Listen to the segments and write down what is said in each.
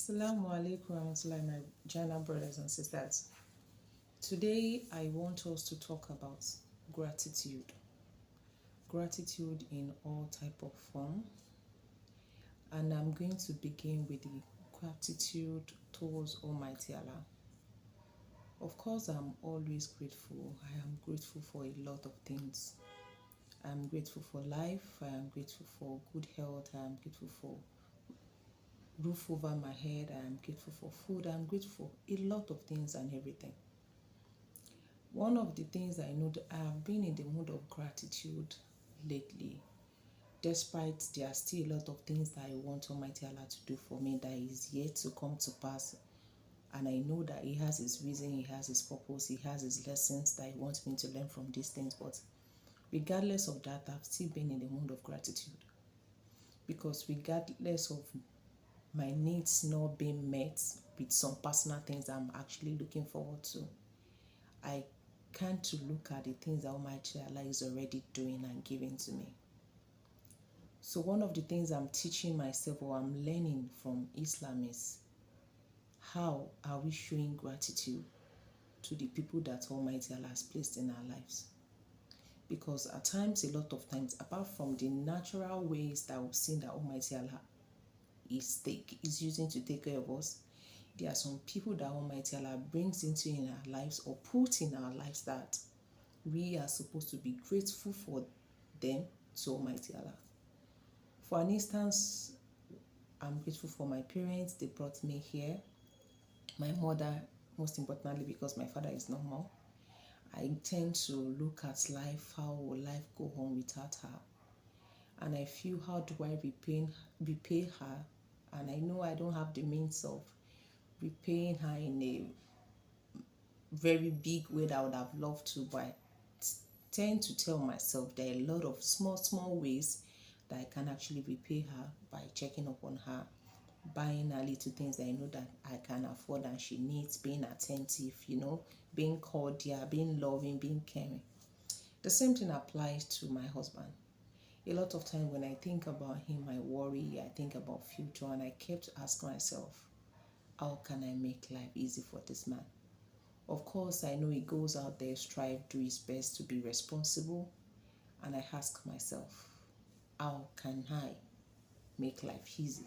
Assalamu alaikum warahmatullahi, my Jana brothers and sisters. Today I want us to talk about gratitude. Gratitude in all type of form. And I'm going to begin with the gratitude towards Almighty Allah. Of course, I'm always grateful. I am grateful for a lot of things. I'm grateful for life. I am grateful for good health. I am grateful for roof over my head. I am grateful for food. I'm grateful for a lot of things and everything. One of the things I know that I have been in the mood of gratitude lately, despite there are still a lot of things that I want Almighty Allah to do for me that is yet to come to pass. And I know that He has His reason, He has His purpose, He has His lessons that He wants me to learn from these things. But regardless of that, I've still been in the mood of gratitude. Because regardless of my needs not being met with some personal things I'm actually looking forward to, I can't look at the things that Almighty Allah is already doing and giving to me. So one of the things I'm teaching myself or I'm learning from Islam is how are we showing gratitude to the people that Almighty Allah has placed in our lives. Because at times, a lot of times, apart from the natural ways that we've seen that Almighty Allah is using to take care of us, there are some people that Almighty Allah brings into in our lives or put in our lives that we are supposed to be grateful for them to Almighty Allah. For an instance, I'm grateful for my parents. They brought me here. My mother, most importantly, because my father is normal. I tend to look at life, how will life go on without her? And I feel, how do I repay her? And I know I don't have the means of repaying her in a very big way that I would have loved to, but I tend to tell myself there are a lot of small ways that I can actually repay her by checking up on her, buying her little things that I know that I can afford and she needs, being attentive, being cordial, being loving, being caring. The same thing applies to my husband. A lot of time when I think about him, I worry, I think about future, and I kept asking myself, how can I make life easy for this man? Of course, I know he goes out there, strive, do his best to be responsible, and I ask myself, how can I make life easy?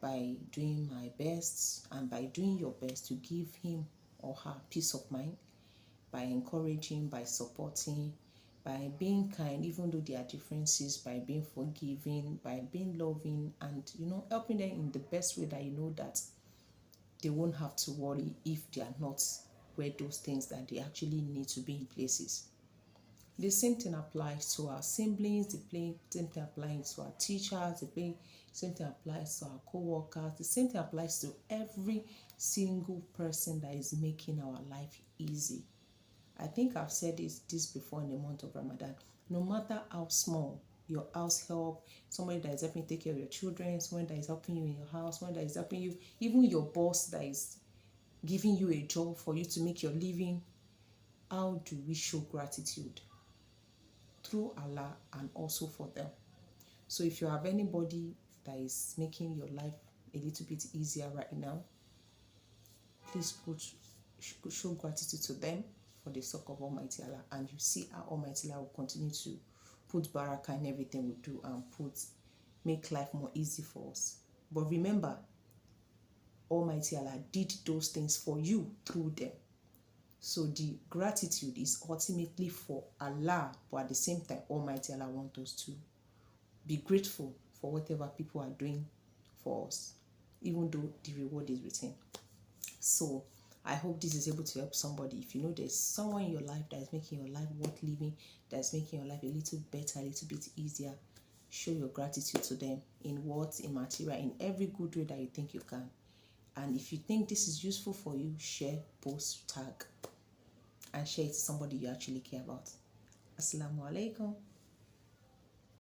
By doing my best and by doing your best to give him or her peace of mind, by encouraging, by supporting, by being kind, even though there are differences, by being forgiving, by being loving, and helping them in the best way that you know that they won't have to worry if they are not where those things that they actually need to be in places. The same thing applies to our siblings, the same thing applies to our teachers, the same thing applies to our co-workers, the same thing applies to every single person that is making our life easy. I think I've said this before in the month of Ramadan. No matter how small, your house help, somebody that is helping take care of your children, someone that is helping you in your house, someone that is helping you, even your boss that is giving you a job for you to make your living. How do we show gratitude? Through Allah and also for them. So if you have anybody that is making your life a little bit easier right now, please show gratitude to them for the sake of Almighty Allah, and you see how Almighty Allah will continue to put barakah in everything we do and make life more easy for us. But remember, Almighty Allah did those things for you through them. So the gratitude is ultimately for Allah, but at the same time, Almighty Allah wants us to be grateful for whatever people are doing for us, even though the reward is with Him. So I hope this is able to help somebody. If you know there's someone in your life that is making your life worth living, that is making your life a little better, a little bit easier, show your gratitude to them in words, in material, in every good way that you think you can. And if you think this is useful for you, share, post, tag, and share it to somebody you actually care about. Assalamu alaikum.